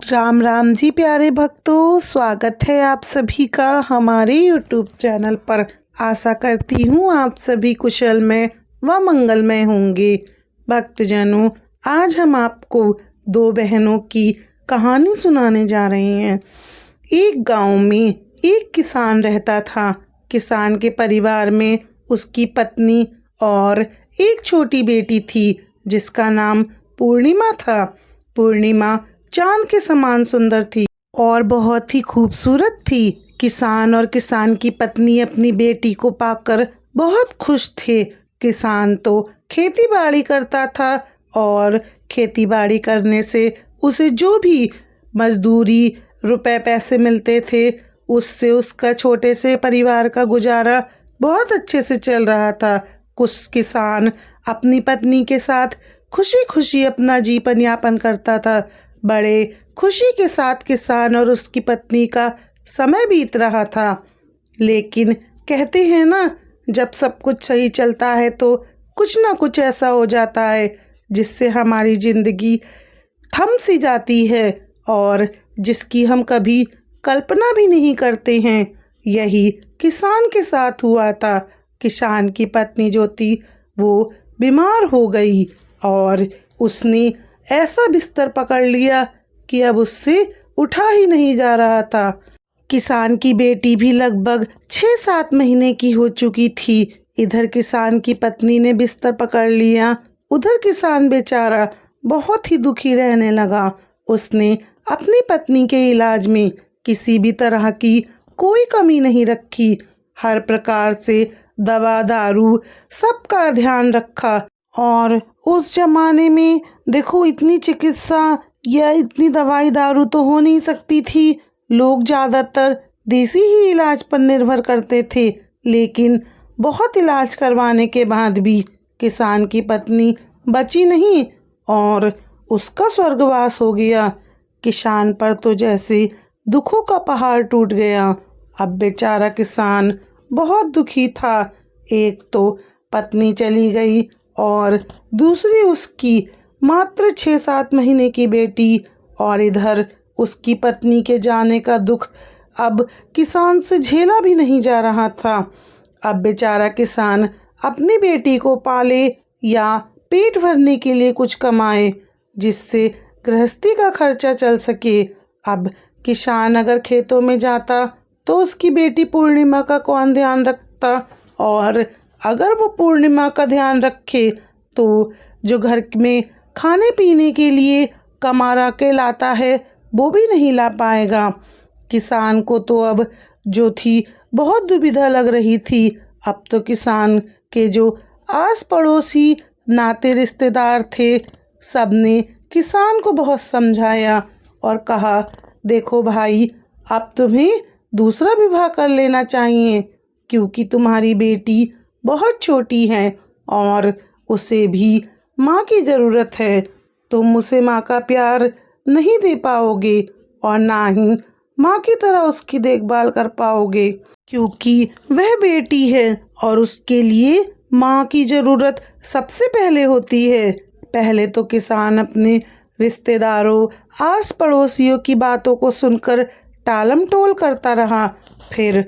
राम राम जी प्यारे भक्तों, स्वागत है आप सभी का हमारे यूट्यूब चैनल पर। आशा करती हूँ आप सभी कुशलमय व मंगलमय होंगे। भक्तजनों, आज हम आपको दो बहनों की कहानी सुनाने जा रहे हैं। एक गांव में एक किसान रहता था। किसान के परिवार में उसकी पत्नी और एक छोटी बेटी थी जिसका नाम पूर्णिमा था। पूर्णिमा चांद के समान सुंदर थी और बहुत ही खूबसूरत थी। किसान और किसान की पत्नी अपनी बेटी को पाकर बहुत खुश थे। किसान तो खेती बाड़ी करता था और खेती बाड़ी करने से उसे जो भी मजदूरी रुपए पैसे मिलते थे उससे उसका छोटे से परिवार का गुजारा बहुत अच्छे से चल रहा था। कुछ किसान अपनी पत्नी के साथ खुशी खुशी अपना जीवन यापन करता था। बड़े खुशी के साथ किसान और उसकी पत्नी का समय बीत रहा था। लेकिन कहते हैं ना, जब सब कुछ सही चलता है तो कुछ ना कुछ ऐसा हो जाता है जिससे हमारी जिंदगी थम सी जाती है और जिसकी हम कभी कल्पना भी नहीं करते हैं। यही किसान के साथ हुआ था। किसान की पत्नी जो थी वो बीमार हो गई और उसने ऐसा बिस्तर पकड़ लिया कि अब उससे उठा ही नहीं जा रहा था। किसान की बेटी भी लगभग 6-7 महीने की हो चुकी थी। इधर किसान की पत्नी ने बिस्तर पकड़ लिया, उधर किसान बेचारा बहुत ही दुखी रहने लगा। उसने अपनी पत्नी के इलाज में किसी भी तरह की कोई कमी नहीं रखी। हर प्रकार से दवा दारू सबका ध्यान रखा। और उस जमाने में देखो, इतनी चिकित्सा या इतनी दवाई दारू तो हो नहीं सकती थी। लोग ज़्यादातर देसी ही इलाज पर निर्भर करते थे। लेकिन बहुत इलाज करवाने के बाद भी किसान की पत्नी बची नहीं और उसका स्वर्गवास हो गया। किसान पर तो जैसे दुखों का पहाड़ टूट गया। अब बेचारा किसान बहुत दुखी था। एक तो पत्नी चली गई और दूसरी उसकी मात्र 6-7 महीने की बेटी, और इधर उसकी पत्नी के जाने का दुख अब किसान से झेला भी नहीं जा रहा था। अब बेचारा किसान अपनी बेटी को पाले या पेट भरने के लिए कुछ कमाए जिससे गृहस्थी का खर्चा चल सके। अब किसान अगर खेतों में जाता तो उसकी बेटी पूर्णिमा का कौन ध्यान रखता, और अगर वो पूर्णिमा का ध्यान रखे तो जो घर में खाने पीने के लिए कमा के लाता है वो भी नहीं ला पाएगा। किसान को तो अब जो थी बहुत दुविधा लग रही थी। अब तो किसान के जो आस पड़ोसी नाते रिश्तेदार थे सबने किसान को बहुत समझाया और कहा, देखो भाई, अब तुम्हें दूसरा विवाह कर लेना चाहिए क्योंकि तुम्हारी बेटी बहुत छोटी है और उसे भी माँ की ज़रूरत है। तुम उसे माँ का प्यार नहीं दे पाओगे और ना ही माँ की तरह उसकी देखभाल कर पाओगे क्योंकि वह बेटी है और उसके लिए माँ की ज़रूरत सबसे पहले होती है। पहले तो किसान अपने रिश्तेदारों आस पड़ोसियों की बातों को सुनकर टालम टोल करता रहा। फिर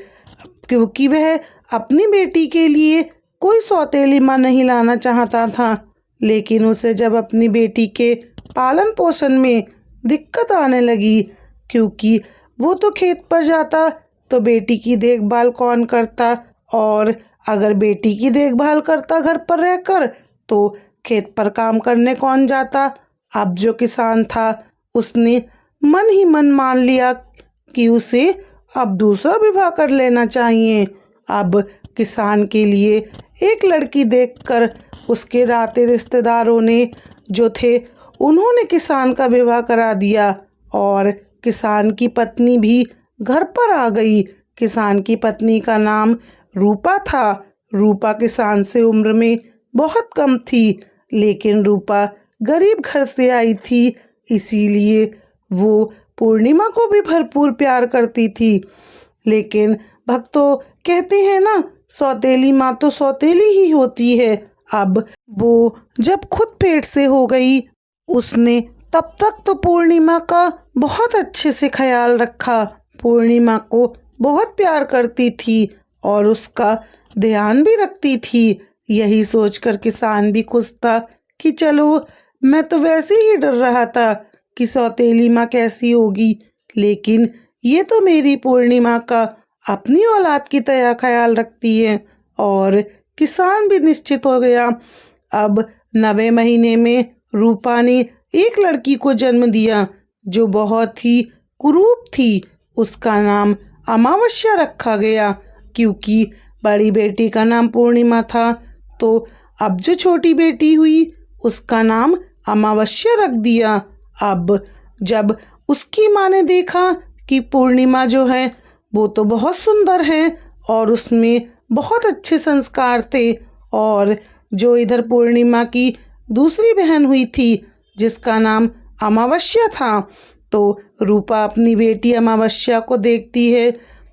क्योंकि वह अपनी बेटी के लिए कोई सौतेली माँ नहीं लाना चाहता था, लेकिन उसे जब अपनी बेटी के पालन पोषण में दिक्कत आने लगी क्योंकि वो तो खेत पर जाता तो बेटी की देखभाल कौन करता, और अगर बेटी की देखभाल करता घर पर रहकर तो खेत पर काम करने कौन जाता। अब जो किसान था उसने मन ही मन मान लिया कि उसे अब दूसरा विवाह कर लेना चाहिए। अब किसान के लिए एक लड़की देखकर उसके नाते रिश्तेदारों ने जो थे उन्होंने किसान का विवाह करा दिया और किसान की पत्नी भी घर पर आ गई। किसान की पत्नी का नाम रूपा था। रूपा किसान से उम्र में बहुत कम थी, लेकिन रूपा गरीब घर से आई थी, इसीलिए वो पूर्णिमा को भी भरपूर प्यार करती थी। लेकिन भक्तों, कहते हैं ना, सौतेली माँ तो सौतेली ही होती है। अब वो जब खुद पेट से हो गई उसने तब तक तो पूर्णिमा का बहुत अच्छे से ख्याल रखा। पूर्णिमा को बहुत प्यार करती थी और उसका ध्यान भी रखती थी। यही सोचकर किसान भी खुश था कि चलो, मैं तो वैसे ही डर रहा था कि सौतेली माँ कैसी होगी, लेकिन ये तो मेरी पूर्णिमा का अपनी औलाद की तरह ख्याल रखती है। और किसान भी निश्चित हो गया। अब 9वें महीने में रूपा ने एक लड़की को जन्म दिया जो बहुत ही कुरूप थी। उसका नाम अमावस्या रखा गया क्योंकि बड़ी बेटी का नाम पूर्णिमा था। तो अब जो छोटी बेटी हुई उसका नाम अमावस्या रख दिया। अब जब उसकी माँ ने देखा कि पूर्णिमा जो है वो तो बहुत सुंदर है और उसमें बहुत अच्छे संस्कार थे, और जो इधर पूर्णिमा की दूसरी बहन हुई थी जिसका नाम अमावस्या था, तो रूपा अपनी बेटी अमावस्या को देखती है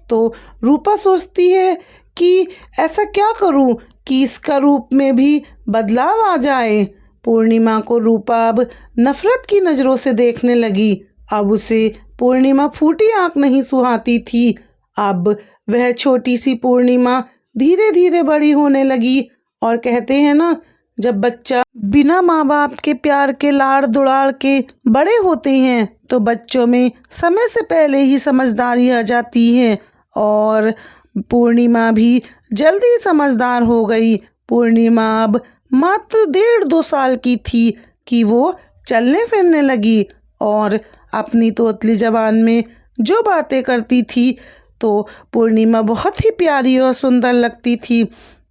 तो रूपा सोचती है कि ऐसा क्या करूं कि इसका रूप में भी बदलाव आ जाए। पूर्णिमा को रूपा अब नफरत की नज़रों से देखने लगी। अब उसे पूर्णिमा फूटी आंख नहीं सुहाती थी। अब वह छोटी सी पूर्णिमा धीरे धीरे बड़ी होने लगी। और कहते हैं ना, जब बच्चा बिना माँ बाप के प्यार के लाड़ दुलार के बड़े होते हैं तो बच्चों में समय से पहले ही समझदारी आ जाती है। और पूर्णिमा भी जल्दी ही समझदार हो गई। पूर्णिमा अब मात्र 1.5-2 साल की थी कि वो चलने फिरने लगी और अपनी तोतली जबान में जो बातें करती थी तो पूर्णिमा बहुत ही प्यारी और सुंदर लगती थी,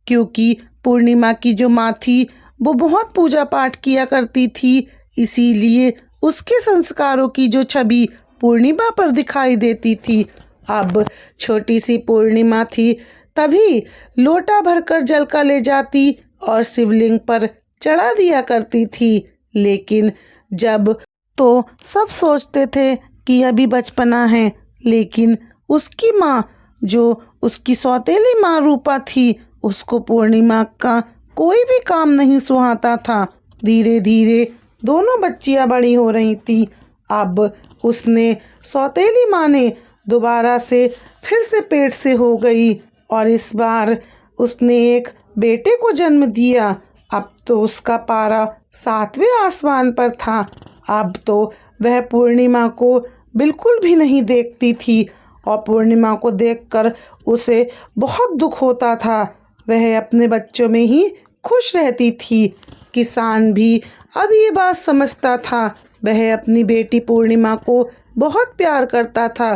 क्योंकि पूर्णिमा की जो माँ थी वो बहुत पूजा पाठ किया करती थी। इसीलिए उसके संस्कारों की जो छवि पूर्णिमा पर दिखाई देती थी। अब छोटी सी पूर्णिमा थी तभी लोटा भरकर जल का ले जाती और शिवलिंग पर चढ़ा दिया करती थी। लेकिन जब तो सब सोचते थे कि अभी बचपना है, लेकिन उसकी माँ जो उसकी सौतेली माँ रूपा थी उसको पूर्णिमा का कोई भी काम नहीं सुहाता था। धीरे धीरे दोनों बच्चियां बड़ी हो रही थी। अब उसने सौतेली माँ ने दोबारा से फिर से पेट से हो गई और इस बार उसने एक बेटे को जन्म दिया। अब तो उसका पारा 7वें आसमान पर था। अब तो वह पूर्णिमा को बिल्कुल भी नहीं देखती थी और पूर्णिमा को देखकर उसे बहुत दुख होता था। वह अपने बच्चों में ही खुश रहती थी। किसान भी अब ये बात समझता था। वह अपनी बेटी पूर्णिमा को बहुत प्यार करता था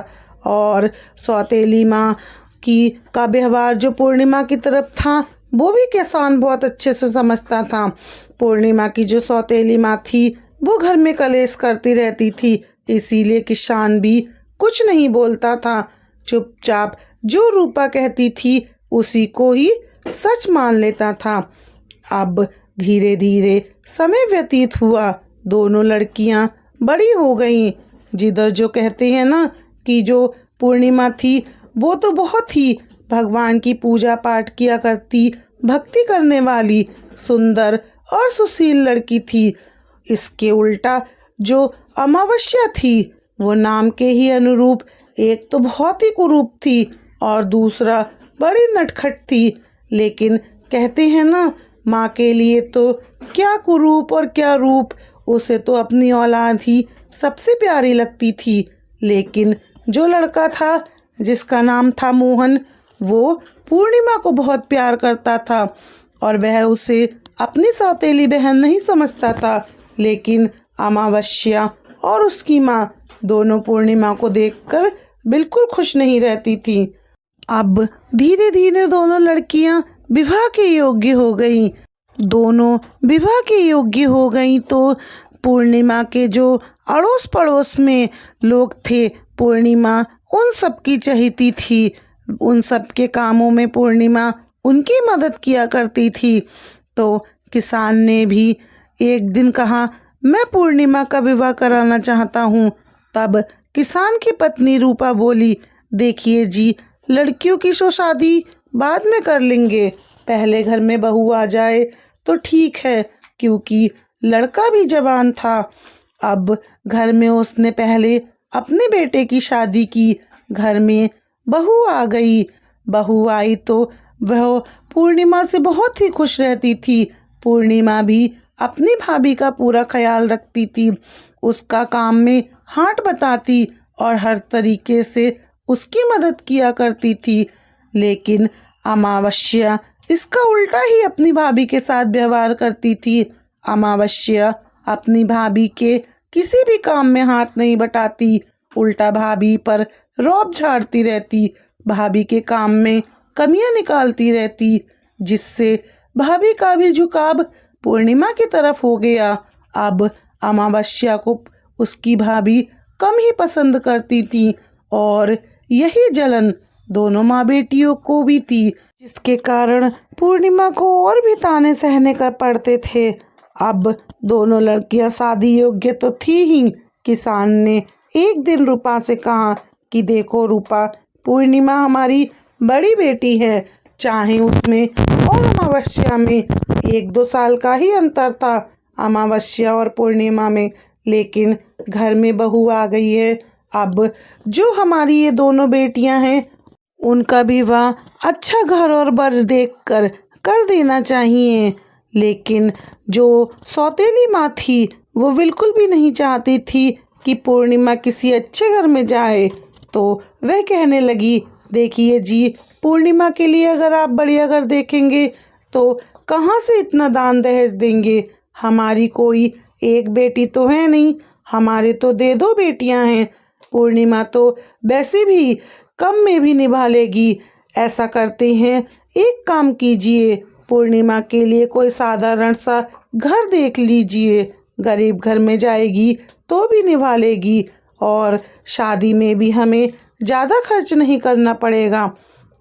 और सौतेली माँ की का व्यवहार जो पूर्णिमा की तरफ था वो भी किसान बहुत अच्छे से समझता था। पूर्णिमा की जो सौतेली माँ थी वो घर में कलेश करती रहती थी, इसीलिए किसान भी कुछ नहीं बोलता था। चुपचाप जो रूपा कहती थी उसी को ही सच मान लेता था। अब धीरे धीरे समय व्यतीत हुआ। दोनों लड़कियां बड़ी हो गईं। जिधर जो कहते हैं ना कि जो पूर्णिमा थी वो तो बहुत ही भगवान की पूजा पाठ किया करती, भक्ति करने वाली सुंदर और सुशील लड़की थी। इसके उल्टा जो अमावस्या थी वो नाम के ही अनुरूप एक तो बहुत ही कुरूप थी और दूसरा बड़ी नटखट थी। लेकिन कहते हैं ना, माँ के लिए तो क्या कुरूप और क्या रूप, उसे तो अपनी औलाद ही सबसे प्यारी लगती थी। लेकिन जो लड़का था जिसका नाम था मोहन, वो पूर्णिमा को बहुत प्यार करता था और वह उसे अपनी सौतेली बहन नहीं समझता था। लेकिन अमावस्या और उसकी माँ दोनों पूर्णिमा को देखकर बिल्कुल खुश नहीं रहती थी। अब धीरे धीरे दोनों लड़कियां विवाह के योग्य हो गईं। दोनों विवाह के योग्य हो गईं तो पूर्णिमा के जो अड़ोस पड़ोस में लोग थे, पूर्णिमा उन सब की चहेती थी। उन सब के कामों में पूर्णिमा उनकी मदद किया करती थी। तो किसान ने भी एक दिन कहा, मैं पूर्णिमा का विवाह कराना चाहता हूँ। तब किसान की पत्नी रूपा बोली, देखिए जी, लड़कियों की तो शादी बाद में कर लेंगे, पहले घर में बहू आ जाए तो ठीक है। क्योंकि लड़का भी जवान था अब घर में उसने पहले अपने बेटे की शादी की। घर में बहू आ गई। बहू आई तो वह पूर्णिमा से बहुत ही खुश रहती थी। पूर्णिमा भी अपनी भाभी का पूरा ख्याल रखती थी, उसका काम में हाथ बताती और हर तरीके से उसकी मदद किया करती थी। लेकिन अमावस्या इसका उल्टा ही अपनी भाभी के साथ व्यवहार करती थी। अमावस्या अपनी भाभी के किसी भी काम में हाथ नहीं बटाती, उल्टा भाभी पर रौब झाड़ती रहती, भाभी के काम में कमियां निकालती रहती, जिससे भाभी का भी झुकाव पूर्णिमा की तरफ हो गया। अब अमावस्या को उसकी भाभी कम ही पसंद करती थी और यही जलन दोनों माँ बेटियों को भी थी, जिसके कारण पूर्णिमा को और भी ताने सहने कर पड़ते थे। अब दोनों लड़कियां शादी योग्य तो थी ही। किसान ने एक दिन रूपा से कहा कि देखो रूपा, पूर्णिमा हमारी बड़ी बेटी है, चाहे उसमें और अमावस्या में 1-2 साल का ही अंतर था, अमावस्या और पूर्णिमा में, लेकिन घर में बहू आ गई है। अब जो हमारी ये दोनों बेटियां हैं उनका विवाह अच्छा घर और बर देखकर कर देना चाहिए। लेकिन जो सौतेली माँ थी वो बिल्कुल भी नहीं चाहती थी कि पूर्णिमा किसी अच्छे घर में जाए। तो वह कहने लगी, देखिए जी, पूर्णिमा के लिए अगर आप बढ़िया घर देखेंगे तो कहाँ से इतना दान दहेज देंगे। हमारी कोई एक बेटी तो है नहीं, हमारे तो 2 बेटियां हैं। पूर्णिमा तो वैसे भी कम में भी निभा लेगी। ऐसा करते हैं, एक काम कीजिए, पूर्णिमा के लिए कोई साधारण सा घर देख लीजिए, गरीब घर में जाएगी तो भी निभा लेगी और शादी में भी हमें ज़्यादा खर्च नहीं करना पड़ेगा।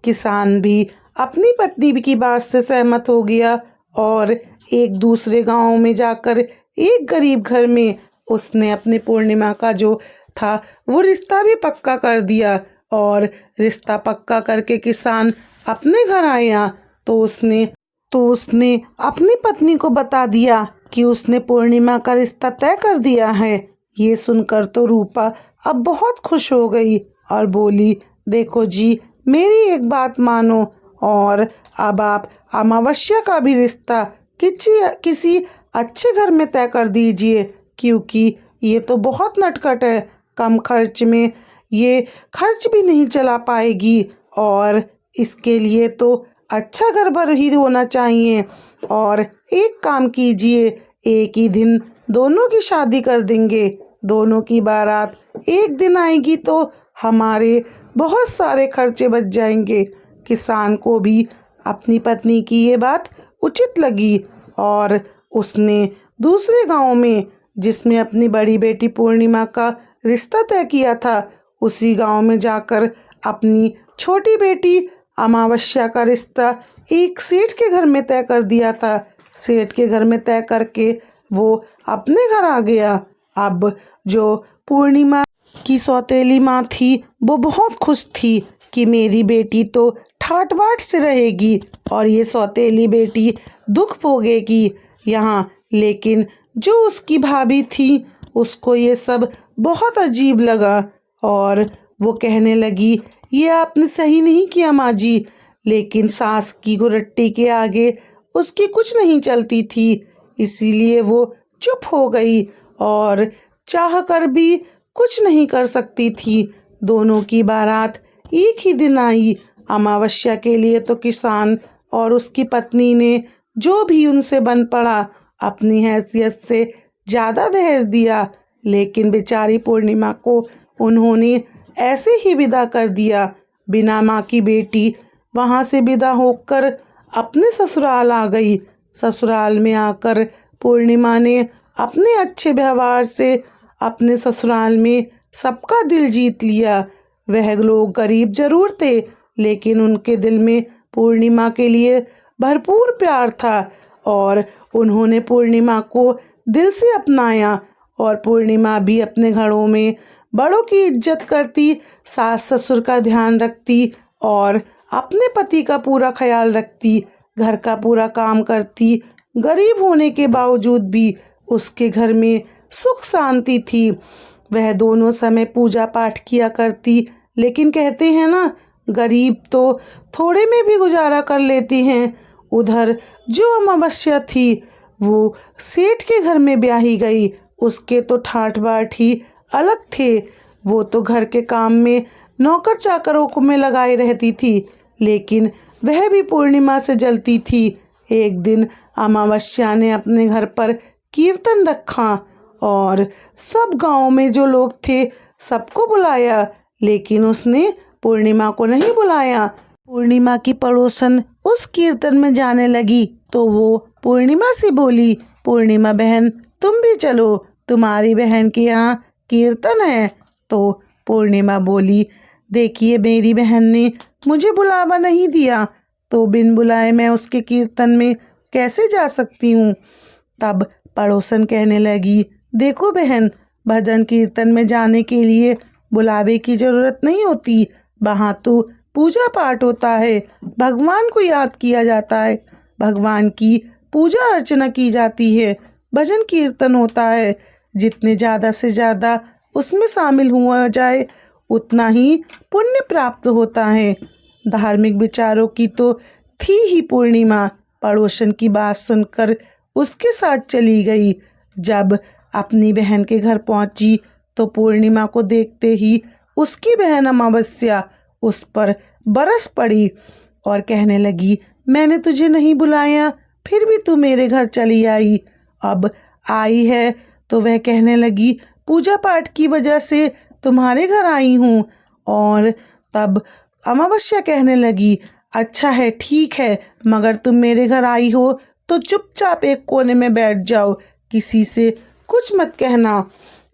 किसान भी अपनी पत्नी की बात से सहमत हो गया और एक दूसरे गांव में जाकर एक गरीब घर में उसने अपनी पूर्णिमा का जो था वो रिश्ता भी पक्का कर दिया। और रिश्ता पक्का करके किसान अपने घर आया तो उसने अपनी पत्नी को बता दिया कि उसने पूर्णिमा का रिश्ता तय कर दिया है। ये सुनकर तो रूपा अब बहुत खुश हो गई और बोली, देखो जी, मेरी एक बात मानो और अब आप अमावस्या का भी रिश्ता किसी अच्छे घर में तय कर दीजिए, क्योंकि ये तो बहुत नटखट है, कम खर्च में ये खर्च भी नहीं चला पाएगी और इसके लिए तो अच्छा घर भर ही होना चाहिए। और एक काम कीजिए, एक ही दिन दोनों की शादी कर देंगे, दोनों की बारात एक दिन आएगी तो हमारे बहुत सारे खर्चे बच जाएंगे। किसान को भी अपनी पत्नी की ये बात उचित लगी और उसने दूसरे गांव में, जिसमें अपनी बड़ी बेटी पूर्णिमा का रिश्ता तय किया था, उसी गांव में जाकर अपनी छोटी बेटी अमावस्या का रिश्ता एक सेठ के घर में तय कर दिया था। सेठ के घर में तय करके वो अपने घर आ गया। अब जो पूर्णिमा की सौतेली माँ थी वो बहुत खुश थी कि मेरी बेटी तो ठाट बाट से रहेगी और ये सौतेली बेटी दुख भोगेगी यहाँ। लेकिन जो उसकी भाभी थी उसको ये सब बहुत अजीब लगा और वो कहने लगी, ये आपने सही नहीं किया माँ जी। लेकिन सास की गुरट्टी के आगे उसकी कुछ नहीं चलती थी, इसीलिए वो चुप हो गई और चाह कर भी कुछ नहीं कर सकती थी। दोनों की बारात एक ही दिन आई। अमावस्या के लिए तो किसान और उसकी पत्नी ने जो भी उनसे बन पड़ा अपनी हैसियत से ज़्यादा दहेज दिया, लेकिन बेचारी पूर्णिमा को उन्होंने ऐसे ही विदा कर दिया। बिना माँ की बेटी वहाँ से विदा होकर अपने ससुराल आ गई। ससुराल में आकर पूर्णिमा ने अपने अच्छे व्यवहार से अपने ससुराल में सबका दिल जीत लिया। वह लोग गरीब जरूर थे, लेकिन उनके दिल में पूर्णिमा के लिए भरपूर प्यार था और उन्होंने पूर्णिमा को दिल से अपनाया। और पूर्णिमा भी अपने घरों में बड़ों की इज्जत करती, सास ससुर का ध्यान रखती और अपने पति का पूरा ख्याल रखती, घर का पूरा काम करती। गरीब होने के बावजूद भी उसके घर में सुख शांति थी। वह दोनों समय पूजा पाठ किया करती, लेकिन कहते हैं ना, गरीब तो थोड़े में भी गुजारा कर लेती हैं। उधर जो अमावस्या थी वो सेठ के घर में ब्याही गई। उसके तो ठाठ बाट ही अलग थे। वो तो घर के काम में नौकर चाकरों को में लगाई रहती थी, लेकिन वह भी पूर्णिमा से जलती थी। एक दिन अमावस्या ने अपने घर पर कीर्तन रखा और सब गांव में जो लोग थे सबको बुलाया, लेकिन उसने पूर्णिमा को नहीं बुलाया। पूर्णिमा की पड़ोसन उस कीर्तन में जाने लगी तो वो पूर्णिमा से बोली, पूर्णिमा बहन तुम भी चलो, तुम्हारी बहन के यहाँ कीर्तन है। तो पूर्णिमा बोली, देखिए मेरी बहन ने मुझे बुलावा नहीं दिया, तो बिन बुलाए मैं उसके कीर्तन में कैसे जा सकती हूँ। तब पड़ोसन कहने लगी, देखो बहन, भजन कीर्तन में जाने के लिए बुलावे की ज़रूरत नहीं होती। वहाँ तो पूजा पाठ होता है, भगवान को याद किया जाता है, भगवान की पूजा अर्चना की जाती है, भजन कीर्तन होता है। जितने ज़्यादा से ज़्यादा उसमें शामिल हुआ जाए उतना ही पुण्य प्राप्त होता है। धार्मिक विचारों की तो थी ही पूर्णिमा। पड़ोसन की बात सुनकर उसके साथ चली गई। जब अपनी बहन के घर पहुंची तो पूर्णिमा को देखते ही उसकी बहन अमावस्या उस पर बरस पड़ी और कहने लगी, मैंने तुझे नहीं बुलाया, फिर भी तू मेरे घर चली आई। अब आई है तो वह कहने लगी, पूजा पाठ की वजह से तुम्हारे घर आई हूँ। और तब अमावस्या कहने लगी, अच्छा है, ठीक है, मगर तुम मेरे घर आई हो तो चुपचाप एक कोने में बैठ जाओ, किसी से कुछ मत कहना।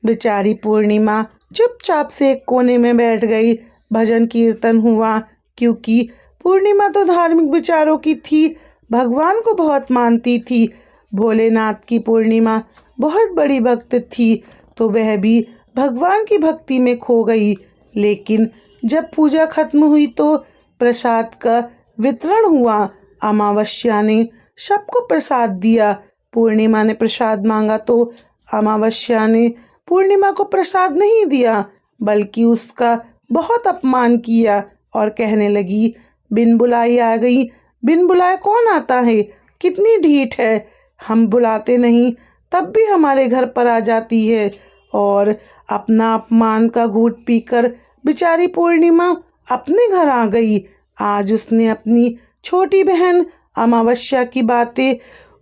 बेचारी पूर्णिमा चुपचाप से एक कोने में बैठ गई। भजन कीर्तन हुआ, क्योंकि पूर्णिमा तो धार्मिक विचारों की थी, भगवान को बहुत मानती थी। भोलेनाथ की पूर्णिमा बहुत बड़ी भक्त थी, तो वह भी भगवान की भक्ति में खो गई। लेकिन जब पूजा खत्म हुई तो प्रसाद का वितरण हुआ। अमावस्या ने सबको प्रसाद दिया। पूर्णिमा ने प्रसाद मांगा तो अमावस्या ने पूर्णिमा को प्रसाद नहीं दिया, बल्कि उसका बहुत अपमान किया और कहने लगी, बिन बुलाई आ गई, बिन बुलाए कौन आता है, कितनी ढीठ है, हम बुलाते नहीं तब भी हमारे घर पर आ जाती है। और अपना अपमान का घूंट पीकर बेचारी पूर्णिमा अपने घर आ गई। आज उसने अपनी छोटी बहन अमावस्या की बातें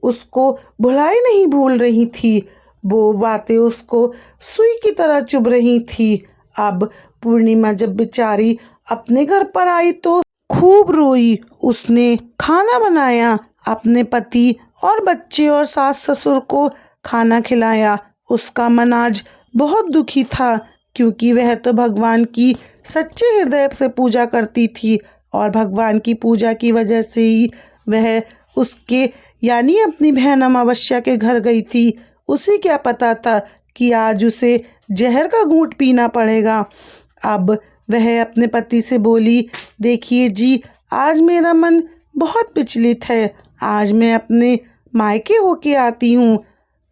उसको भुलाई नहीं भूल रही थी। वो बातें उसको सुई की तरह चुभ रही थी। अब पूर्णिमा जब बेचारी अपने घर पर आई तो खूब रोई। उसने खाना बनाया, अपने पति और बच्चे और सास ससुर को खाना खिलाया। उसका मन आज बहुत दुखी था, क्योंकि वह तो भगवान की सच्चे हृदय से पूजा करती थी और भगवान की पूजा की वजह से ही वह उसके यानी अपनी बहन अमावस्या के घर गई थी। उसे क्या पता था कि आज उसे जहर का घूंट पीना पड़ेगा। अब वह अपने पति से बोली, देखिए जी, आज मेरा मन बहुत विचलित है, आज मैं अपने मायके होके आती हूँ,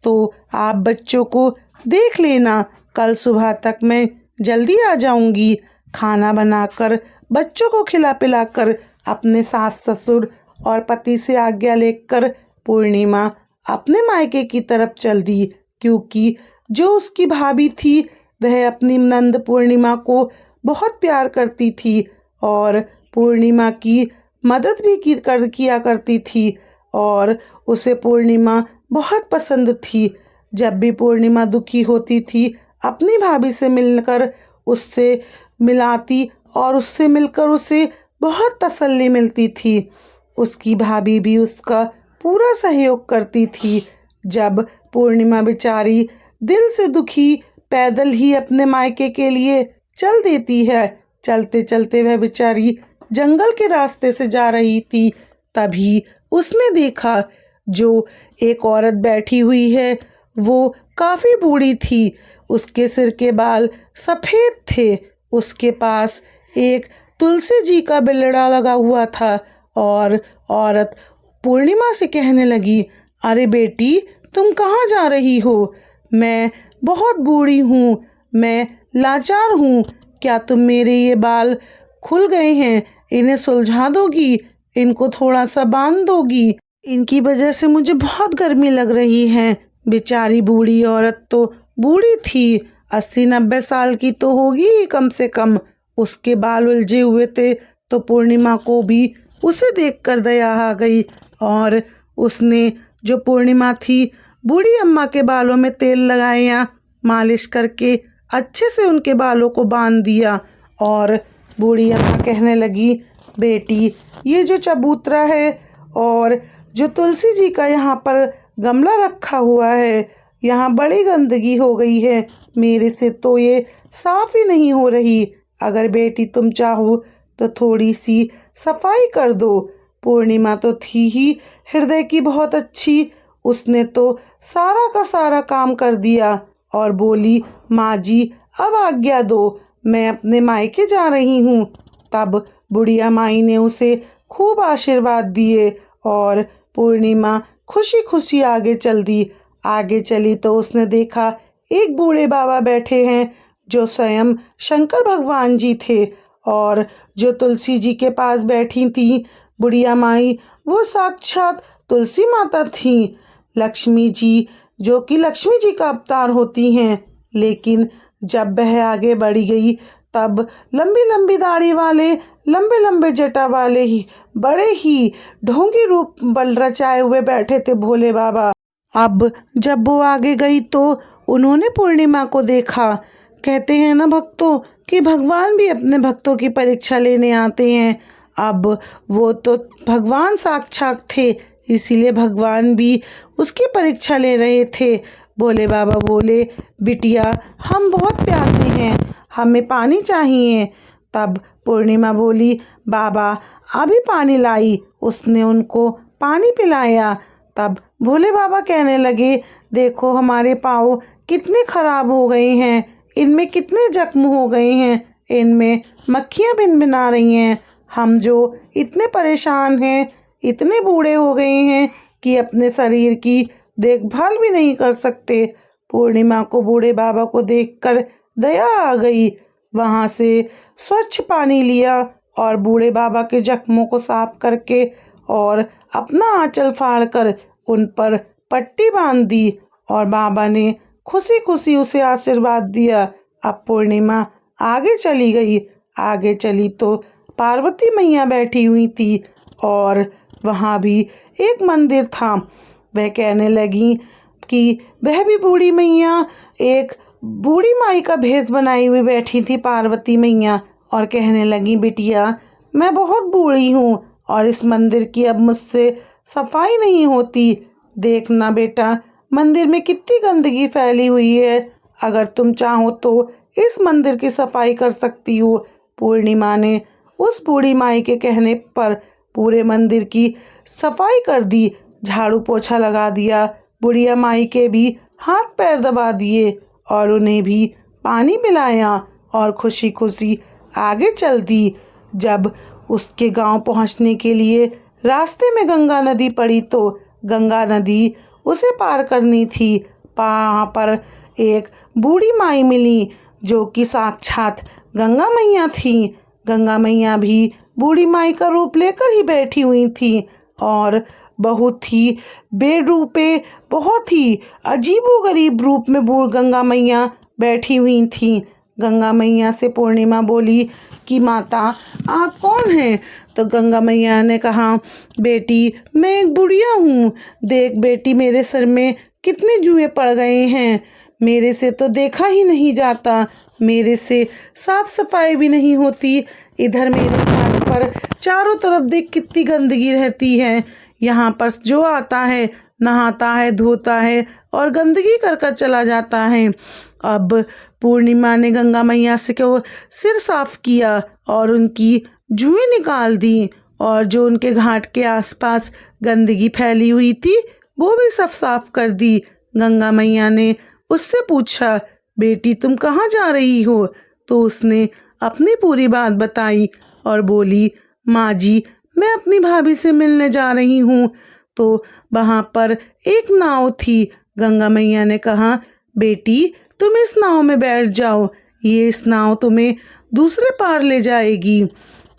तो आप बच्चों को देख लेना, कल सुबह तक मैं जल्दी आ जाऊँगी। खाना बनाकर बच्चों को खिला पिलाकर अपने सास ससुर और पति से आज्ञा लेकर पूर्णिमा अपने मायके की तरफ चल दी, क्योंकि जो उसकी भाभी थी वह अपनी नंद पूर्णिमा को बहुत प्यार करती थी और पूर्णिमा की मदद भी किया करती थी और उसे पूर्णिमा बहुत पसंद थी। जब भी पूर्णिमा दुखी होती थी अपनी भाभी से मिलकर उससे मिलाती और उससे मिलकर उसे बहुत तसल्ली मिलती थी। उसकी भाभी भी उसका पूरा सहयोग करती थी। जब पूर्णिमा बेचारी दिल से दुखी पैदल ही अपने मायके के लिए चल देती है, चलते चलते वह बेचारी जंगल के रास्ते से जा रही थी, तभी उसने देखा जो एक औरत बैठी हुई है वो काफ़ी बूढ़ी थी। उसके सिर के बाल सफ़ेद थे, उसके पास एक तुलसी जी का बिलड़ा लगा हुआ था और औरत पूर्णिमा से कहने लगी, अरे बेटी, तुम कहाँ जा रही हो? मैं बहुत बूढ़ी हूँ, मैं लाचार हूँ। क्या तुम मेरे ये बाल खुल गए हैं, इन्हें सुलझा दोगी, इनको थोड़ा सा बांध दोगी? इनकी वजह से मुझे बहुत गर्मी लग रही है। बेचारी बूढ़ी औरत तो बूढ़ी थी, 80-90 साल की तो होगी ही कम से कम। उसके बाल उलझे हुए थे तो पूर्णिमा को भी उसे देखकर दया आ गई और उसने, जो पूर्णिमा थी, बूढ़ी अम्मा के बालों में तेल लगाया, मालिश करके अच्छे से उनके बालों को बांध दिया। और बूढ़ी अम्मा कहने लगी, बेटी, ये जो चबूतरा है और जो तुलसी जी का यहाँ पर गमला रखा हुआ है, यहाँ बड़ी गंदगी हो गई है, मेरे से तो ये साफ ही नहीं हो रही। अगर बेटी तुम चाहो तो थोड़ी सी सफाई कर दो। पूर्णिमा तो थी ही हृदय की बहुत अच्छी, उसने तो सारा का सारा काम कर दिया और बोली, माँ जी अब आज्ञा दो, मैं अपने मायके जा रही हूँ। तब बुढ़िया माई ने उसे खूब आशीर्वाद दिए और पूर्णिमा खुशी खुशी आगे चल दी। आगे चली तो उसने देखा एक बूढ़े बाबा बैठे हैं जो स्वयं शंकर भगवान जी थे, और जो तुलसी जी के पास बैठी थी बुढ़िया माई, वो साक्षात तुलसी माता थी, लक्ष्मी जी, जो कि लक्ष्मी जी का अवतार होती हैं। लेकिन जब वह आगे बढ़ी गई तब लंबी लंबी दाढ़ी वाले, लंबे लंबे जटा वाले ही बड़े ही ढोंगी रूप बल रचाए हुए बैठे थे भोले बाबा। अब जब वो आगे गई तो उन्होंने पूर्णिमा को देखा। कहते हैं ना भक्तों कि भगवान भी अपने भक्तों की परीक्षा लेने आते हैं। अब वो तो भगवान साक्षात थे, इसीलिए भगवान भी उसकी परीक्षा ले रहे थे। भोले बाबा बोले, बिटिया हम बहुत प्यासे हैं, हमें पानी चाहिए। तब पूर्णिमा बोली, बाबा अभी पानी लाई। उसने उनको पानी पिलाया। तब भोले बाबा कहने लगे, देखो हमारे पाँव कितने खराब हो गए हैं, इनमें कितने जख्म हो गए हैं, इनमें मक्खियाँ भिनभिना रही हैं। हम जो इतने परेशान हैं, इतने बूढ़े हो गए हैं कि अपने शरीर की देखभाल भी नहीं कर सकते। पूर्णिमा को बूढ़े बाबा को देखकर दया आ गई। वहाँ से स्वच्छ पानी लिया और बूढ़े बाबा के जख्मों को साफ करके और अपना आंचल फाड़कर उन पर पट्टी बांध दी और बाबा ने खुशी खुशी उसे आशीर्वाद दिया। अब पूर्णिमा आगे चली गई। आगे चली तो पार्वती मैया बैठी हुई थी और वहाँ भी एक मंदिर था। वह कहने लगी कि वह भी बूढ़ी मैया, एक बूढ़ी माई का भेष बनाई हुई बैठी थी पार्वती मैया, और कहने लगी, बिटिया मैं बहुत बूढ़ी हूँ और इस मंदिर की अब मुझसे सफाई नहीं होती। देखना बेटा, मंदिर में कितनी गंदगी फैली हुई है, अगर तुम चाहो तो इस मंदिर की सफाई कर सकती हो। पूर्णिमा ने उस बूढ़ी माई के कहने पर पूरे मंदिर की सफाई कर दी, झाड़ू पोछा लगा दिया, बुढ़िया माई के भी हाथ पैर दबा दिए और उन्हें भी पानी पिलाया और खुशी खुशी आगे चल दी। जब उसके गांव पहुंचने के लिए रास्ते में गंगा नदी पड़ी तो गंगा नदी उसे पार करनी थी। वहाँ पर एक बूढ़ी माई मिली जो कि साक्षात गंगा मैया थी। गंगा मैया भी बूढ़ी माई का रूप लेकर ही बैठी हुई थी और बहुत ही बेरूपे, बहुत ही अजीबोगरीब रूप में बूढ़ गंगा मैया बैठी हुई थी। गंगा मैया से पूर्णिमा बोली कि माता आप कौन हैं? तो गंगा मैया ने कहा, बेटी मैं एक बुढ़िया हूँ, देख बेटी मेरे सर में कितने जुएं पड़ गए हैं, मेरे से तो देखा ही नहीं जाता, मेरे से साफ सफाई भी नहीं होती। इधर मेरे घाट पर चारों तरफ देख कितनी गंदगी रहती है, यहाँ पर जो आता है नहाता है, धोता है और गंदगी कर कर चला जाता है। अब पूर्णिमा ने गंगा मैया से को सिर साफ किया और उनकी जुएं निकाल दी और जो उनके घाट के आसपास गंदगी फैली हुई थी वो भी सब साफ कर दी। गंगा मैया ने उससे पूछा, बेटी तुम कहाँ जा रही हो? तो उसने अपनी पूरी बात बताई और बोली, माँ जी मैं अपनी भाभी से मिलने जा रही हूँ। तो वहाँ पर एक नाव थी। गंगा मैया ने कहा, बेटी तुम इस नाव में बैठ जाओ, ये इस नाव तुम्हें दूसरे पार ले जाएगी।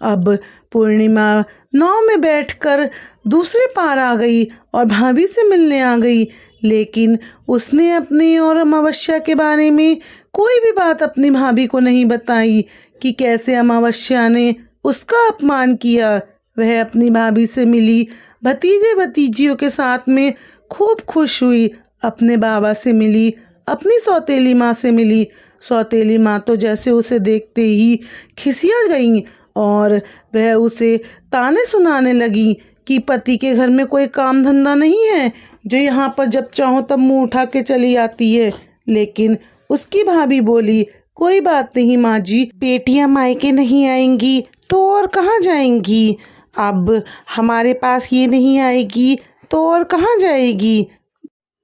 अब पूर्णिमा नाव में बैठकर दूसरे पार आ गई और भाभी से मिलने आ गई, लेकिन उसने अपनी और अमावस्या के बारे में कोई भी बात अपनी भाभी को नहीं बताई कि कैसे अमावस्या ने उसका अपमान किया। वह अपनी भाभी से मिली, भतीजे भतीजियों के साथ में खूब खुश हुई, अपने बाबा से मिली, अपनी सौतेली माँ से मिली। सौतेली माँ तो जैसे उसे देखते ही खिसिया गई और वह उसे ताने सुनाने लगी कि पति के घर में कोई काम धंधा नहीं है जो यहाँ पर जब चाहो तब मुंह उठा के चली आती है। लेकिन उसकी भाभी बोली, कोई बात नहीं माँ जी, बेटियाँ मायके नहीं आएंगी तो और कहाँ जाएंगी, अब हमारे पास ये नहीं आएगी तो और कहाँ जाएगी।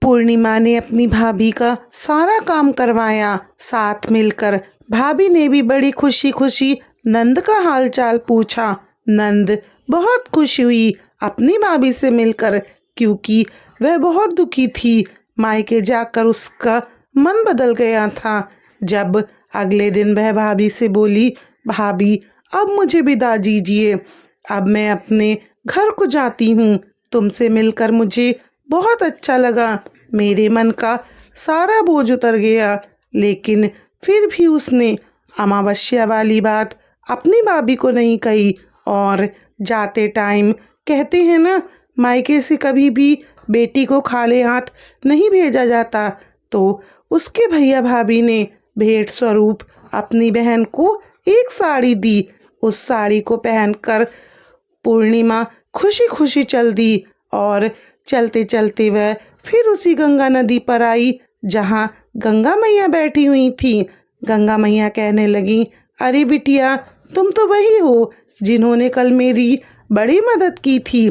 पूर्णिमा ने अपनी भाभी का सारा काम करवाया। साथ मिलकर भाभी ने भी बड़ी खुशी खुशी नंद का हालचाल पूछा। नंद बहुत खुश हुई अपनी भाभी से मिलकर, क्योंकि वह बहुत दुखी थी। मायके जाकर उसका मन बदल गया था। जब अगले दिन वह भाभी से बोली, भाभी अब मुझे विदा दीजिए, अब मैं अपने घर को जाती हूँ। तुमसे मिलकर मुझे बहुत अच्छा लगा, मेरे मन का सारा बोझ उतर गया। लेकिन फिर भी उसने अमावस्या वाली बात अपनी भाभी को नहीं कही और जाते टाइम कहते हैं ना, मायके से कभी भी बेटी को खाली हाथ नहीं भेजा जाता। तो उसके भैया भाभी ने भेंट स्वरूप अपनी बहन को एक साड़ी दी। उस साड़ी को पहनकर पूर्णिमा खुशी खुशी चल दी और चलते चलते वह फिर उसी गंगा नदी पर आई जहाँ गंगा मैया बैठी हुई थी। गंगा मैया कहने लगी, अरे बिटिया, तुम तो वही हो जिन्होंने कल मेरी बड़ी मदद की थी।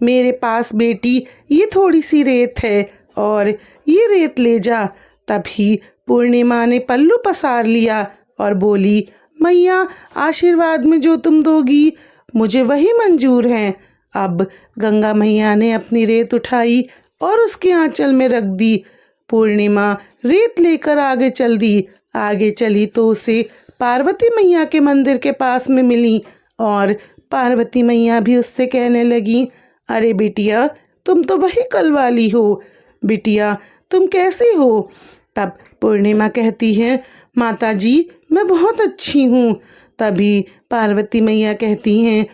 मेरे पास बेटी ये थोड़ी सी रेत है और ये रेत ले जा। तभी पूर्णिमा ने पल्लू पसार लिया और बोली, मैया आशीर्वाद में जो तुम दोगी मुझे वही मंजूर है। अब गंगा मैया ने अपनी रेत उठाई और उसके आंचल में रख दी। पूर्णिमा रेत लेकर आगे चल दी। आगे चली तो उसे पार्वती मैया के मंदिर के पास में मिली और पार्वती मैया भी उससे कहने लगी, अरे बिटिया, तुम तो वही कल वाली हो, बिटिया तुम कैसी हो। तब पूर्णिमा कहती है, माता जी मैं बहुत अच्छी हूँ। तभी पार्वती मैया कहती हैं,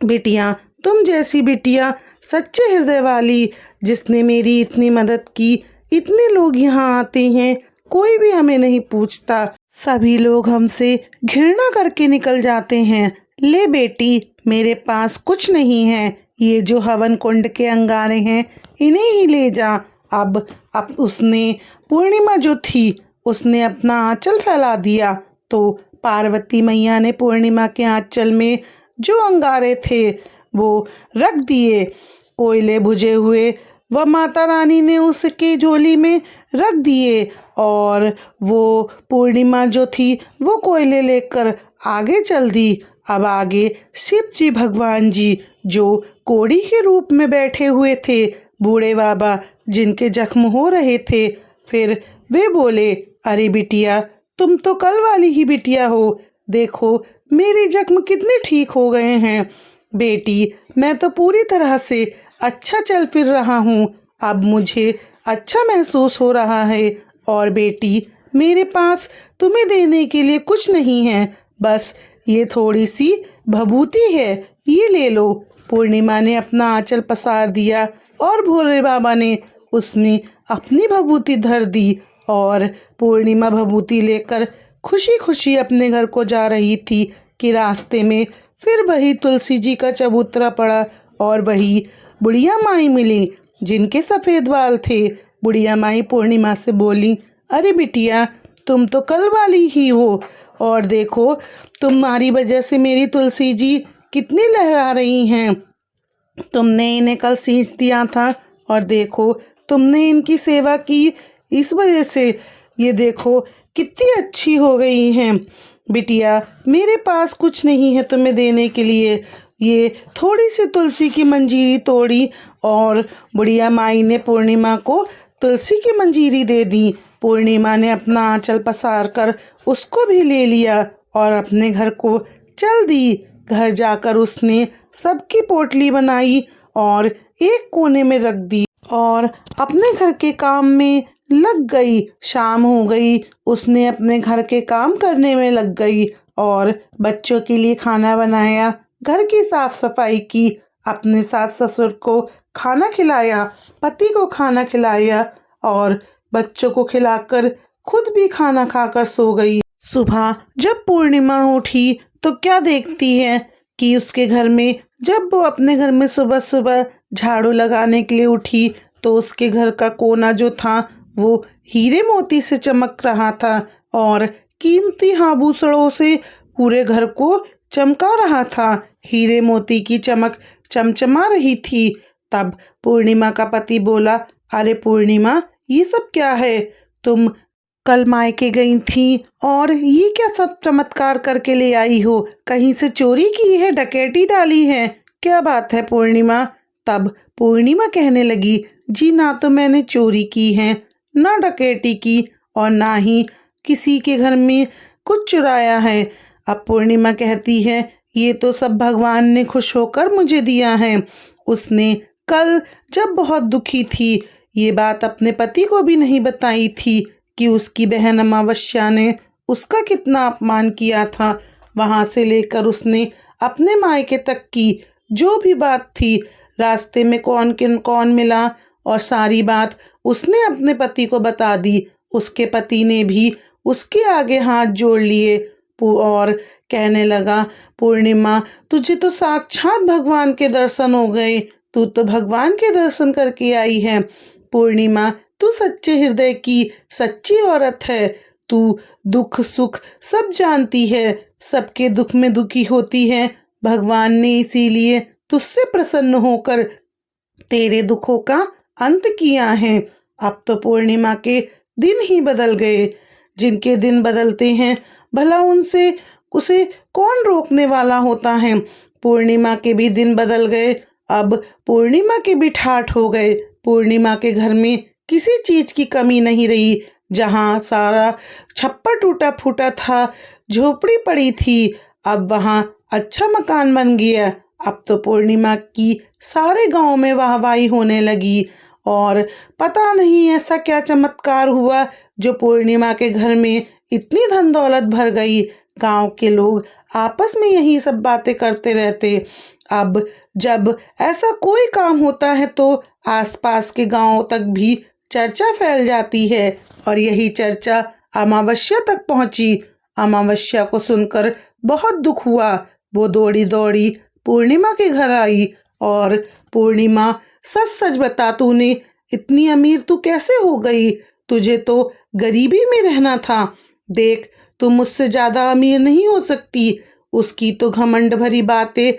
बिटिया तुम जैसी बिटिया सच्चे हृदय वाली, जिसने मेरी इतनी मदद की, इतने लोग यहाँ आते हैं, कोई भी हमें नहीं पूछता, सभी लोग हमसे घृणा करके निकल जाते हैं। ले बेटी, मेरे पास कुछ नहीं है, ये जो हवन कुंड के अंगारे हैं इन्हें ही ले जा। अब उसने पूर्णिमा जो थी उसने अपना आंचल फैला दिया तो पार्वती मैया ने पूर्णिमा के आंचल में जो अंगारे थे वो रख दिए। कोयले बुझे हुए वह माता रानी ने उसके झोली में रख दिए और वो पूर्णिमा जो थी वो कोयले लेकर आगे चल दी। अब आगे शिव जी भगवान जी जो कोड़ी के रूप में बैठे हुए थे, बूढ़े बाबा जिनके जख्म हो रहे थे, फिर वे बोले, अरे बिटिया तुम तो कल वाली ही बिटिया हो, देखो मेरे जख्म कितने ठीक हो गए हैं। बेटी मैं तो पूरी तरह से अच्छा चल फिर रहा हूँ, अब मुझे अच्छा महसूस हो रहा है। और बेटी मेरे पास तुम्हें देने के लिए कुछ नहीं है, बस ये थोड़ी सी भभूति है, ये ले लो। पूर्णिमा ने अपना आंचल पसार दिया और भोले बाबा ने उसमें अपनी भभूति धर दी और पूर्णिमा भभूति लेकर खुशी खुशी अपने घर को जा रही थी कि रास्ते में फिर वही तुलसी जी का चबूतरा पड़ा और वही बुढ़िया माई मिली जिनके सफ़ेद बाल थे। बुढ़िया माई पूर्णिमा से बोली, अरे बिटिया तुम तो कल वाली ही हो और देखो तुम्हारी वजह से मेरी तुलसी जी कितनी लहरा रही हैं। तुमने इन्हें कल सींच दिया था और देखो तुमने इनकी सेवा की, इस वजह से ये देखो कितनी अच्छी हो गई हैं। बिटिया मेरे पास कुछ नहीं है तुम्हें देने के लिए, ये थोड़ी सी तुलसी की मंजीरी तोड़ी और बुढ़िया माई ने पूर्णिमा को तुलसी की मंजीरी दे दी। पूर्णिमा ने अपना आंचल पसार कर उसको भी ले लिया और अपने घर को चल दी। घर जाकर उसने सबकी पोटली बनाई और एक कोने में रख दी और अपने घर के काम में लग गई। शाम हो गई, उसने अपने घर के काम करने में लग गई और बच्चों के लिए खाना बनाया, घर की साफ सफाई की, अपने सास ससुर को खाना खिलाया, पति को खाना खिलाया और बच्चों को खिलाकर खुद भी खाना खाकर सो गई। सुबह जब पूर्णिमा उठी तो क्या देखती है कि उसके घर में, जब वो अपने घर में सुबह सुबह झाड़ू लगाने के लिए उठी तो उसके घर का कोना जो था वो हीरे मोती से चमक रहा था और कीमती आभूषणों से पूरे घर को चमका रहा था। हीरे मोती की चमक चमचमा रही थी। तब पूर्णिमा का पति बोला, अरे पूर्णिमा, ये सब क्या है? तुम कल मायके गई थी और ये क्या सब चमत्कार करके ले आई हो? कहीं से चोरी की है, डकैती डाली है? क्या बात है पूर्णिमा? तब पूर्णिमा कहने लगी, जी ना तो मैंने चोरी की है, ना डकैती की और ना ही किसी के घर में कुछ चुराया है। अब पूर्णिमा कहती है, ये तो सब भगवान ने खुश होकर मुझे दिया है। उसने कल जब बहुत दुखी थी ये बात अपने पति को भी नहीं बताई थी कि उसकी बहन अमावस्या ने उसका कितना अपमान किया था। वहां से लेकर उसने अपने मायके तक की जो भी बात थी, रास्ते में कौन किन कौन मिला और सारी बात उसने अपने पति को बता दी। उसके पति ने भी उसके आगे हाथ जोड़ लिए और कहने लगा, पूर्णिमा, तुझे तो साक्षात भगवान के दर्शन हो गए। तू तो भगवान के दर्शन करके आई है। पूर्णिमा, तू सच्चे हृदय की सच्ची औरत है। तू दुख सुख सब जानती है, सबके दुख में दुखी होती है। भगवान ने इसीलिए तुझसे प्रसन्न होकर तेरे दुखों का अंत किया है। अब तो पूर्णिमा के दिन ही बदल गए। जिनके दिन बदलते हैं भला उसे कौन रोकने वाला होता है। पूर्णिमा के भी दिन बदल गए। अब पूर्णिमा के भी ठाठ हो गए। पूर्णिमा के घर में किसी चीज की कमी नहीं रही। जहाँ सारा छप्पर टूटा फूटा था, झोपड़ी पड़ी थी, अब वहाँ अच्छा मकान बन गया। अब तो पूर्णिमा की सारे गांव में वाहवाही होने लगी और पता नहीं ऐसा क्या चमत्कार हुआ जो पूर्णिमा के घर में इतनी धन दौलत भर गई। गांव के लोग आपस में यही सब बातें करते रहते। अब जब ऐसा कोई काम होता है तो आसपास के गांवों तक भी चर्चा फैल जाती है और यही चर्चा अमावस्या तक पहुंची। अमावस्या को सुनकर बहुत दुख हुआ। वो दौड़ी दौड़ी पूर्णिमा के घर आई और, पूर्णिमा, सच सच बता, तूने इतनी अमीर तू कैसे हो गई? तुझे तो गरीबी में रहना था। देख, तुम मुझसे ज़्यादा अमीर नहीं हो सकती। उसकी तो घमंड भरी बातें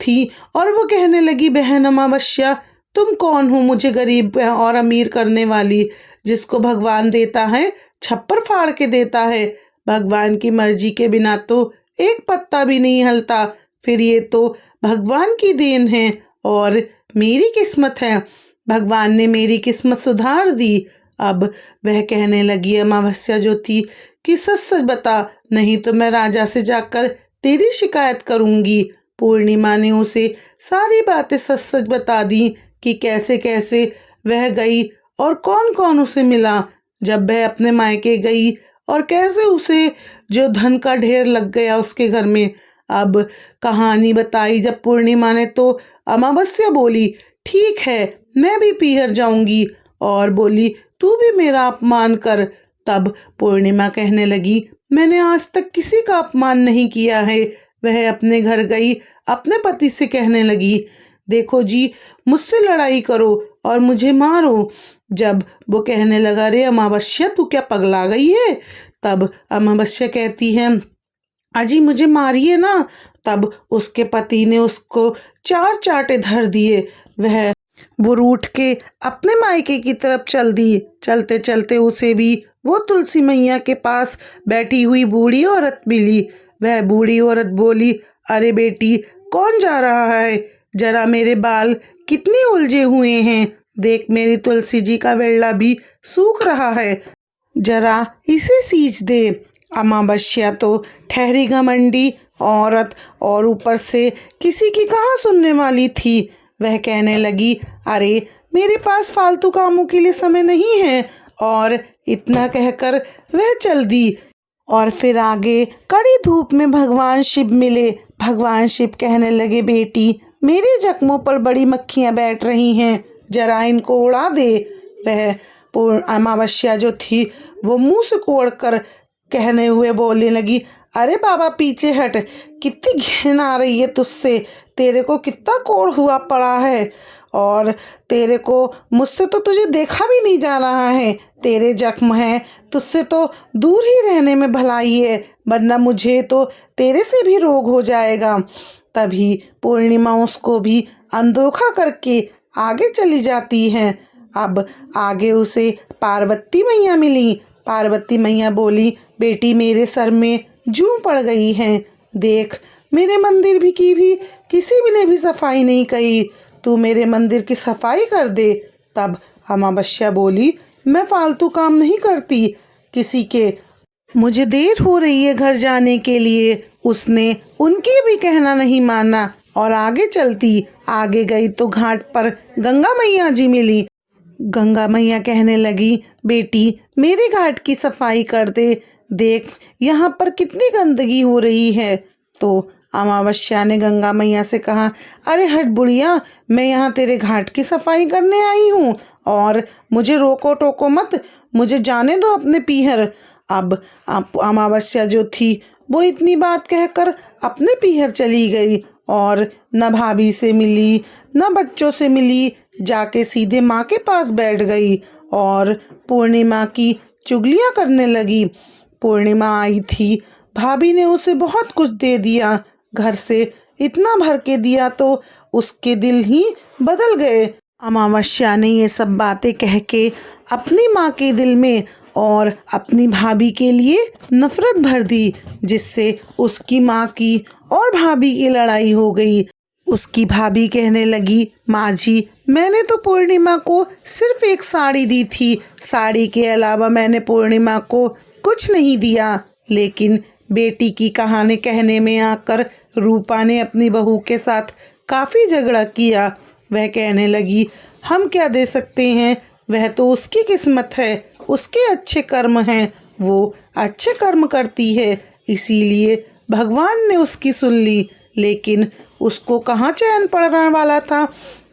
थी और वो कहने लगी, बहन अमावस्या, तुम कौन हो मुझे गरीब और अमीर करने वाली? जिसको भगवान देता है छप्पर फाड़ के देता है। भगवान की मर्जी के बिना तो एक पत्ता भी नहीं हिलता। फिर ये तो भगवान की देन है और मेरी किस्मत है। भगवान ने मेरी किस्मत सुधार दी। अब वह कहने लगी, अमावस्या जो थी, कि सच सच बता, नहीं तो मैं राजा से जाकर तेरी शिकायत करूंगी। पूर्णिमा ने उसे सारी बातें सच सच बता दी कि कैसे कैसे वह गई और कौन कौन उसे मिला जब वह अपने मायके गई और कैसे उसे जो धन का ढेर लग गया उसके घर में। अब कहानी बताई जब पूर्णिमा ने तो अमावस्या बोली, ठीक है, मैं भी पीहर जाऊंगी, और बोली, तू भी मेरा अपमान कर। तब पूर्णिमा कहने लगी, मैंने आज तक किसी का अपमान नहीं किया है। वह अपने घर गई, अपने पति से कहने लगी, देखो जी, मुझसे लड़ाई करो और मुझे मारो। जब वो कहने लगा, रे अमावस्या, तू क्या पगला गई है? तब अमावस्या कहती है, अजी मुझे मारिए ना। तब उसके पति ने उसको 4 चांटे धर दिए। वो रूठ के अपने मायके की तरफ चल दी। चलते चलते उसे भी वो तुलसी मैया के पास बैठी हुई बूढ़ी औरत मिली। वह बूढ़ी औरत बोली, अरे बेटी, कौन जा रहा है? जरा मेरे बाल कितने उलझे हुए हैं, देख मेरी तुलसी जी का वेला भी सूख रहा है, जरा इसे सींच दे। अमावस्या तो ठहरी घमंडी औरत और ऊपर से किसी की कहाँ सुनने वाली थी। वह कहने लगी, अरे मेरे पास फालतू कामों के लिए समय नहीं है। और इतना कहकर वह चल दी। और फिर आगे कड़ी धूप में भगवान शिव मिले। भगवान शिव कहने लगे, बेटी मेरे जख्मों पर बड़ी मक्खियाँ बैठ रही हैं, जरा इनको उड़ा दे। वह अमावस्या जो थी वो मुंह से कोड़ कर कहने हुए बोलने लगी, अरे बाबा पीछे हट, कितनी घिन आ रही है तुझसे, तेरे को कितना कोड़ हुआ पड़ा है और तेरे को मुझसे तो तुझे देखा भी नहीं जा रहा है, तेरे जख्म हैं, तुझसे तो दूर ही रहने में भलाई है, वरना मुझे तो तेरे से भी रोग हो जाएगा। तभी पूर्णिमा उसको भी अनदेखा करके आगे चली जाती है। अब आगे उसे पार्वती मैया मिली। पार्वती मैया बोली, बेटी मेरे सर में जूं पड़ गई है, देख मेरे मंदिर भी की भी किसी भी ने भी सफाई नहीं करी, तू मेरे मंदिर की सफाई कर दे। तब अमावस्या बोली, मैं फालतू काम नहीं करती किसी के, मुझे देर हो रही है घर जाने के लिए। उसने उनके भी कहना नहीं माना और आगे चलती। आगे गई तो घाट पर गंगा मैया जी मिली। गंगा मैया कहने लगी, बेटी मेरे घाट की सफाई कर दे, देख यहाँ पर कितनी गंदगी हो रही है। तो अमावस्या ने गंगा मैया से कहा, अरे हट बुढ़िया, मैं यहाँ तेरे घाट की सफाई करने आई हूँ और मुझे रोको टोको मत, मुझे जाने दो अपने पीहर। अब अमावस्या जो थी वो इतनी बात कहकर अपने पीहर चली गई और न भाभी से मिली न बच्चों से मिली, जाके सीधे माँ के पास बैठ गई और पूर्णिमा की चुगलियाँ करने लगी। पूर्णिमा आई थी, भाभी ने उसे बहुत कुछ दे दिया, घर से इतना भर के दिया तो उसके दिल ही बदल गए। अमावस्या ने ये सब बातें कह के अपनी माँ के दिल में और अपनी भाभी के लिए नफरत भर दी, जिससे उसकी माँ की और भाभी की लड़ाई हो गई। उसकी भाभी कहने लगी, माँ जी मैंने तो पूर्णिमा को सिर्फ एक साड़ी दी थी, साड़ी के अलावा मैंने पूर्णिमा को कुछ नहीं दिया। लेकिन बेटी की कहानी कहने में आकर रूपा ने अपनी बहू के साथ काफ़ी झगड़ा किया। वह कहने लगी, हम क्या दे सकते हैं, वह तो उसकी किस्मत है, उसके अच्छे कर्म हैं, वो अच्छे कर्म करती है, इसीलिए भगवान ने उसकी सुन ली। लेकिन उसको कहाँ चैन पड़ने वाला था।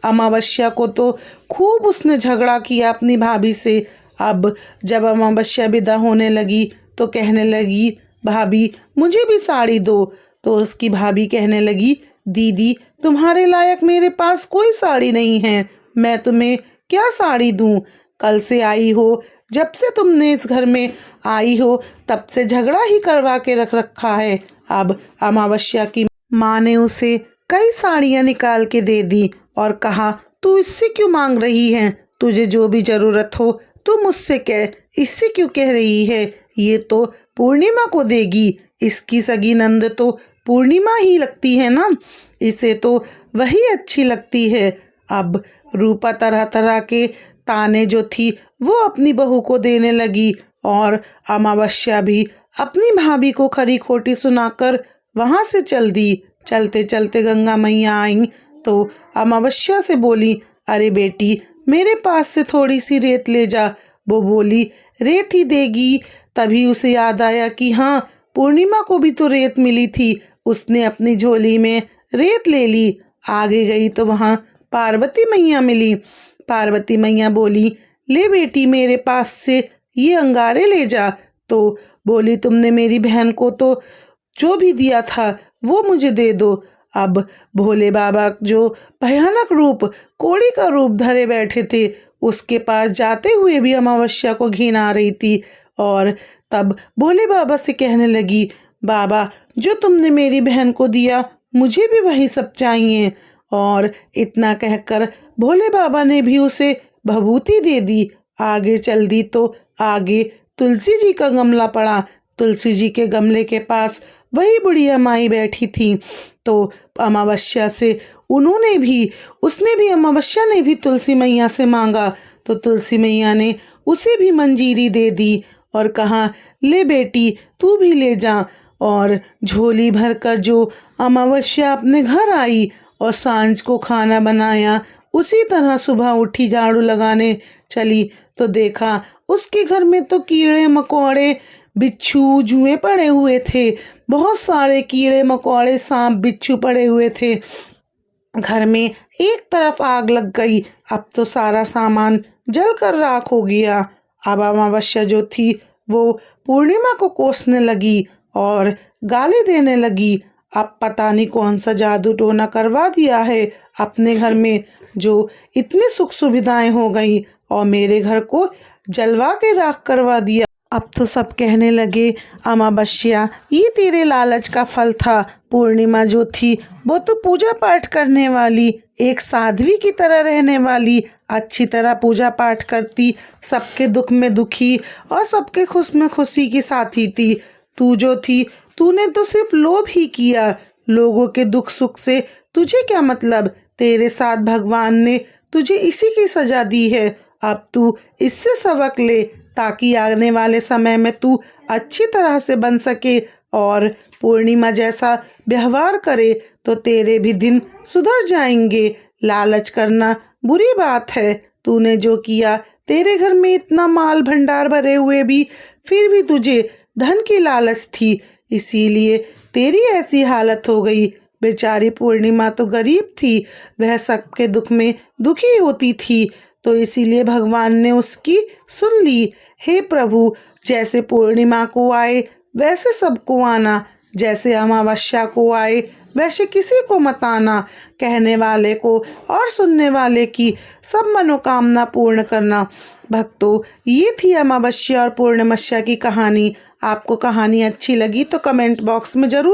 अमावस्या को तो खूब उसने झगड़ा किया अपनी भाभी से। अब जब अमावस्या विदा होने लगी तो कहने लगी, भाभी मुझे भी साड़ी दो। तो उसकी भाभी कहने लगी, दीदी तुम्हारे लायक मेरे पास कोई साड़ी नहीं है, मैं तुम्हें क्या साड़ी दूं, कल से आई हो, जब से तुमने इस घर में आई हो तब से झगड़ा ही करवा के रख रखा है। अब अमावस्या की माँ ने उसे कई साड़ियाँ निकाल के दे दी और कहा, तू इससे क्यों मांग रही है, तुझे जो भी ज़रूरत हो तू मुझसे कह, इससे क्यों कह रही है, ये तो पूर्णिमा को देगी, इसकी सगी नंद तो पूर्णिमा ही लगती है ना, इसे तो वही अच्छी लगती है। अब रूपा तरह तरह के ताने जो थी वो अपनी बहू को देने लगी और अमावस्या भी अपनी भाभी को खरी खोटी सुनाकर वहाँ से चल दी। चलते चलते गंगा मैया आई तो अमावस्या से बोली, अरे बेटी मेरे पास से थोड़ी सी रेत ले जा। वो बोली, रेत ही देगी। तभी उसे याद आया कि हाँ पूर्णिमा को भी तो रेत मिली थी, उसने अपनी झोली में रेत ले ली। आगे गई तो वहाँ पार्वती मैया मिली। पार्वती मैया बोली, ले बेटी मेरे पास से ये अंगारे ले जा। तो बोली, तुमने मेरी बहन को तो जो भी दिया था वो मुझे दे दो। अब भोले बाबा जो भयानक रूप कोड़ी का रूप धरे बैठे थे उसके पास जाते हुए भी अमावस्या को घिन आ रही थी और तब भोले बाबा से कहने लगी, बाबा जो तुमने मेरी बहन को दिया मुझे भी वही सब चाहिए। और इतना कहकर भोले बाबा ने भी उसे भभूति दे दी। आगे चल दी तो आगे तुलसी जी का गमला पड़ा। तुलसी जी के गमले के पास वही बुढ़िया माई बैठी थी। तो अमावस्या से उसने भी अमावस्या ने भी तुलसी मैया से मांगा, तो तुलसी मैया ने उसे भी मंजीरी दे दी और कहा, ले बेटी तू भी ले जा। और झोली भर कर जो अमावस्या अपने घर आई और सांझ को खाना बनाया, उसी तरह सुबह उठी झाड़ू लगाने चली तो देखा उसके घर में तो कीड़े मकोड़े, बिच्छू, जुएं पड़े हुए थे। बहुत सारे कीड़े मकोड़े, सांप, बिच्छू पड़े हुए थे। घर में एक तरफ आग लग गई। अब तो सारा सामान जलकर राख हो गया। अब अमावस्या जो थी वो पूर्णिमा को कोसने लगी और गाली देने लगी। अब पता नहीं कौन सा जादू टोना करवा दिया है अपने घर में, जो इतनी सुख सुविधाएं हो गई और मेरे घर को जलवा के राख करवा दिया। अब तो सब कहने लगे, अमावस्या ये तेरे लालच का फल था। पूर्णिमा जो थी वो तो पूजा पाठ करने वाली, एक साध्वी की तरह रहने वाली, अच्छी तरह पूजा पाठ करती, सबके दुख में दुखी और सबके खुश में खुशी की साथी थी। तू जो थी, तूने तो सिर्फ लोभ ही किया। लोगों के दुख सुख से तुझे क्या मतलब? तेरे साथ भगवान ने तुझे इसी की सजा दी है। अब तू इससे सबक ले ताकि आने वाले समय में तू अच्छी तरह से बन सके और पूर्णिमा जैसा व्यवहार करे तो तेरे भी दिन सुधर जाएंगे। लालच करना बुरी बात है। तूने जो किया, तेरे घर में इतना माल भंडार भरे हुए भी फिर भी तुझे धन की लालच थी, इसीलिए तेरी ऐसी हालत हो गई। बेचारी पूर्णिमा तो गरीब थी, वह सबके दुख में दुखी होती थी, तो इसीलिए भगवान ने उसकी सुन ली। हे प्रभु, जैसे पूर्णिमा को आए वैसे सबको आना, जैसे अमावस्या को आए वैसे किसी को मत आना। कहने वाले को और सुनने वाले की सब मनोकामना पूर्ण करना। भक्तों, ये थी अमावस्या और पूर्णिमाश्या की कहानी। आपको कहानी अच्छी लगी तो कमेंट बॉक्स में ज़रूर